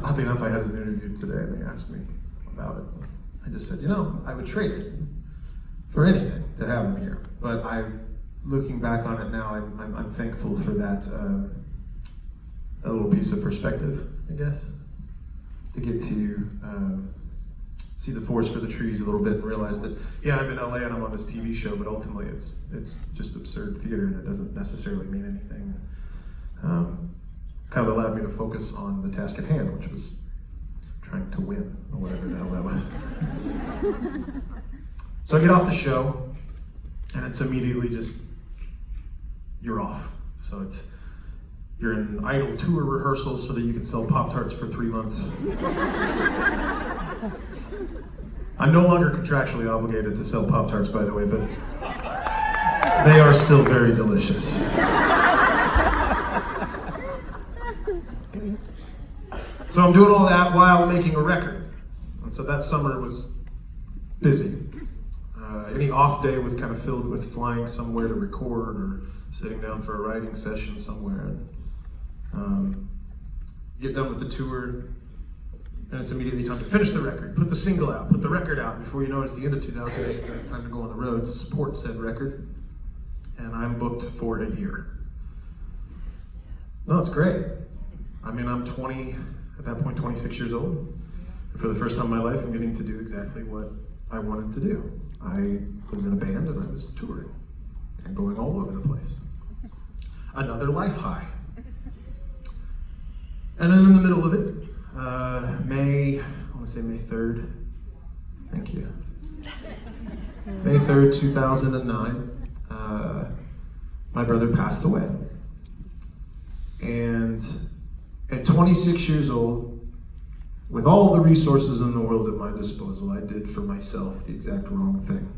Oddly enough, I had an interview today and they asked me about it. I just said, I would trade it for anything to have him here. But looking back on it now, I'm thankful for that a little piece of perspective, I guess, to get to see the forest for the trees a little bit and realize that, yeah, I'm in LA and I'm on this TV show, but ultimately it's just absurd theater and it doesn't necessarily mean anything. Kind of allowed me to focus on the task at hand, which was trying to win, or whatever the hell that was. So I get off the show, and it's immediately just, you're off. So you're in idle tour rehearsals so that you can sell Pop-Tarts for 3 months. I'm no longer contractually obligated to sell Pop-Tarts, by the way, but they are still very delicious. So I'm doing all that while making a record. And so that summer was busy. Any off day was kind of filled with flying somewhere to record or sitting down for a writing session somewhere. Get done with the tour, and it's immediately time to finish the record, put the single out, put the record out. Before you know it, it's the end of 2008, and it's time to go on the road to support said record. And I'm booked for a year. No, it's great. I mean, I'm 20, at that point 26 years old. And for the first time in my life, I'm getting to do exactly what I wanted to do. I was in a band and I was touring and going all over the place. Another life high. And then in the middle of it, May 3rd, thank you. May 3rd, 2009, my brother passed away. And at 26 years old, with all the resources in the world at my disposal, I did for myself the exact wrong thing.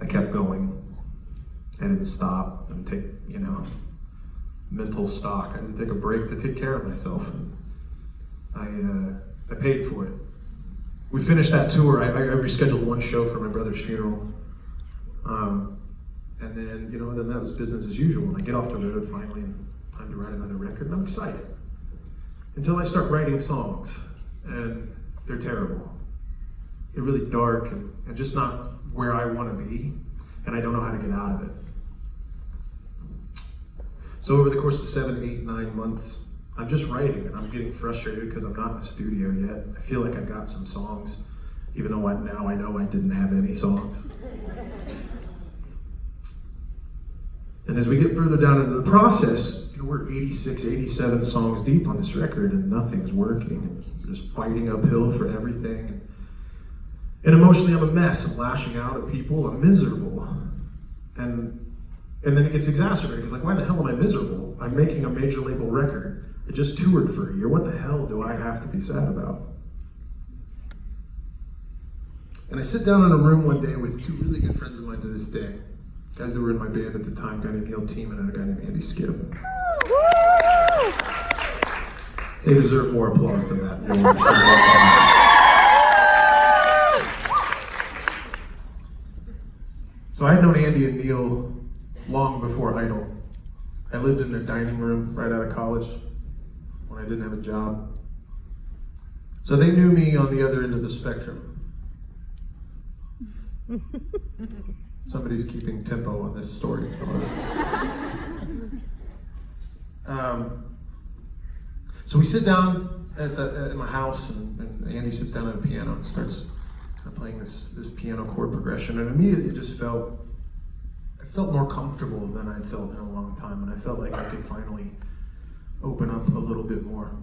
I kept going. I didn't stop and take, mental stock. I didn't take a break to take care of myself. And I paid for it. We finished that tour. I rescheduled one show for my brother's funeral. And then, then that was business as usual. And I get off the road finally, and it's time to write another record, and I'm excited. Until I start writing songs, and they're terrible. They're really dark and just not where I want to be, and I don't know how to get out of it. So over the course of 7, 8, 9 months, I'm just writing, and I'm getting frustrated because I'm not in the studio yet. I feel like I've got some songs, even though now I know I didn't have any songs. And as we get further down into the process, we're 86, 87 songs deep on this record, and nothing's working. And we're just fighting uphill for everything. And emotionally, I'm a mess. I'm lashing out at people. I'm miserable. And then it gets exacerbated, because why the hell am I miserable? I'm making a major label record. It just toured for a year. What the hell do I have to be sad about? And I sit down in a room one day with 2 really good friends of mine to this day. Guys that were in my band at the time, a guy named Neil Tiemann and a guy named Andy Skip. They deserve more applause than that. You'll understand that. So I had known Andy and Neil long before Idol. I lived in their dining room right out of college when I didn't have a job. So they knew me on the other end of the spectrum. Somebody's keeping tempo on this story. So we sit down at my house, and Andy sits down at a piano and starts kind of playing this piano chord progression, and immediately I felt more comfortable than I'd felt in a long time, and I felt like I could finally open up a little bit more.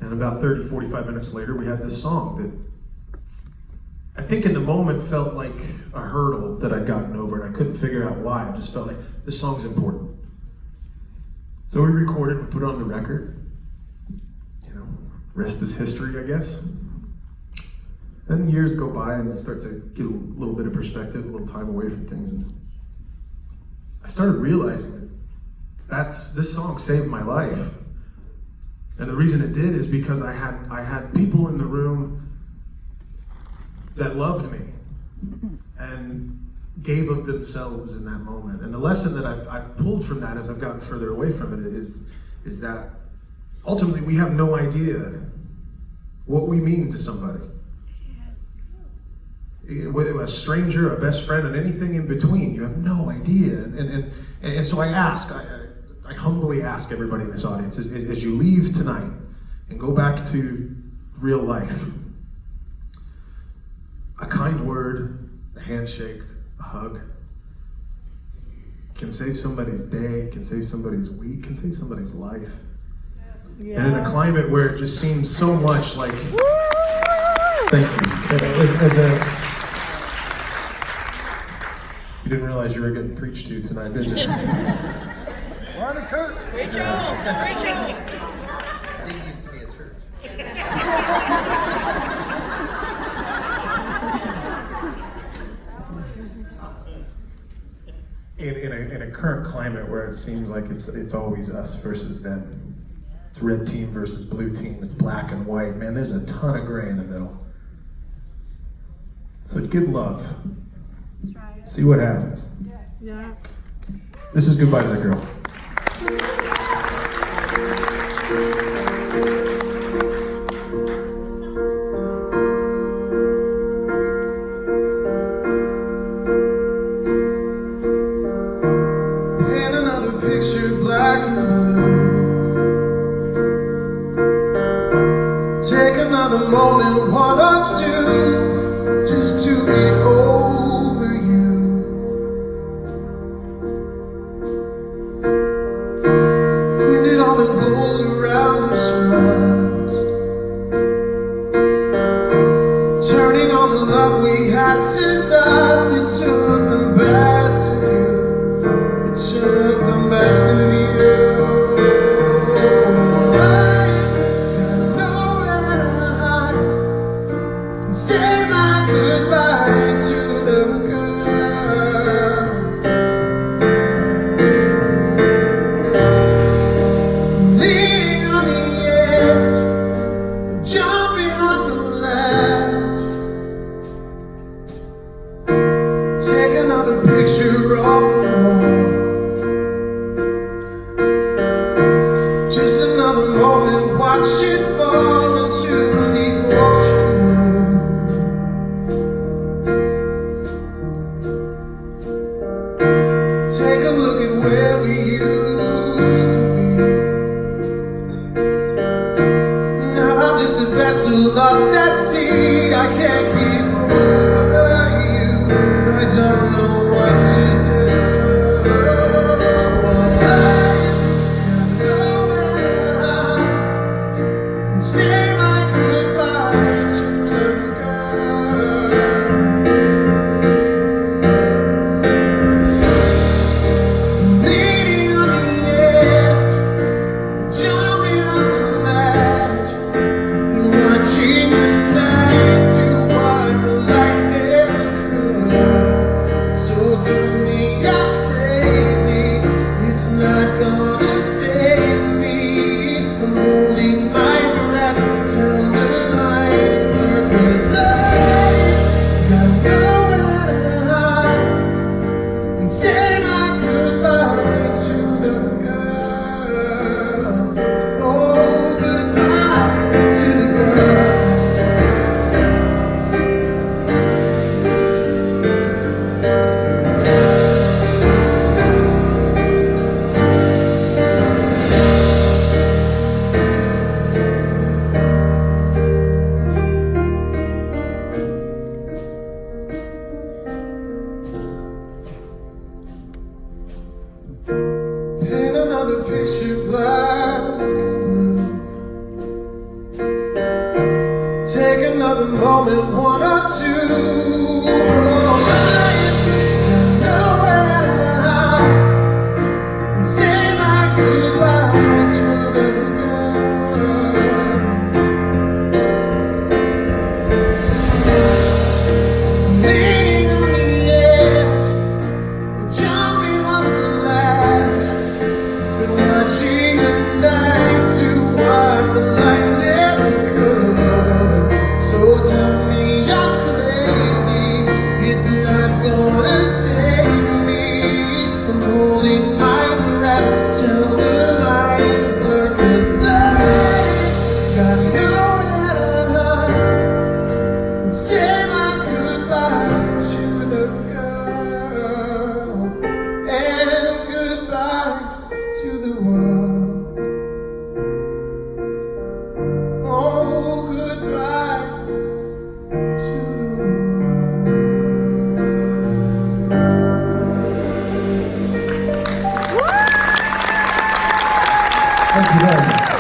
And about 30, 45 minutes later, we had this song that I think in the moment felt like a hurdle that I'd gotten over, and I couldn't figure out why. I just felt like this song's important. So we recorded, we put it on the record. Rest is history, I guess. Then years go by and I start to get a little bit of perspective, a little time away from things, and I started realizing that this song saved my life. And the reason it did is because I had people in the room that loved me and gave of themselves in that moment. And the lesson that I've pulled from that as I've gotten further away from it is that ultimately we have no idea what we mean to somebody. Whether a stranger, a best friend, and anything in between, you have no idea. And so I humbly ask everybody in this audience, as you leave tonight and go back to real life, a kind word, a handshake, a hug can save somebody's day, can save somebody's week, can save somebody's life. Yeah. And in a climate where it just seems so much like, thank you. You didn't realize you were getting preached to tonight, did you? We're on a church. Great job. Great job. It used to be a church. In a current climate where it seems like it's always us versus them, it's red team versus blue team, it's black and white, man, there's a ton of gray in the middle. So give love. See what happens. Yes. This is goodbye to the girl. Paint another picture, black and blue. Take another moment, one or two, just to get over you. When did all the gold around us rust? Turning all the love we had to dust. It took the best of you. It took the best of you. I gotta know where to hide and say my goodbye to the girl. Leaning on the edge, jumping on the ledge. Take another picture off the wall. Just another moment, watch it fall into the ocean blue. Take a look at where we used to be. Now I'm just a vessel lost at sea. I can't keep over you. I don't know what to do. I know where to hide and say my goodbye to the girl. Leaning on the edge, jumping on the ledge, and watching the night do what the light never could. So tell me I'm crazy, it's not gonna save me. I'm holding my breath till the lights blur, 'cause I got nowhere to hide and say my goodbye to the girl. Oh, goodbye to the girl. Paint another picture, black and blue. Take another moment, one or two. I know where to hide and say my goodbye to the girl. Leaning on the edge, jumping on the ledge, and watching the night do what the light never could. So tell me Thank you very much.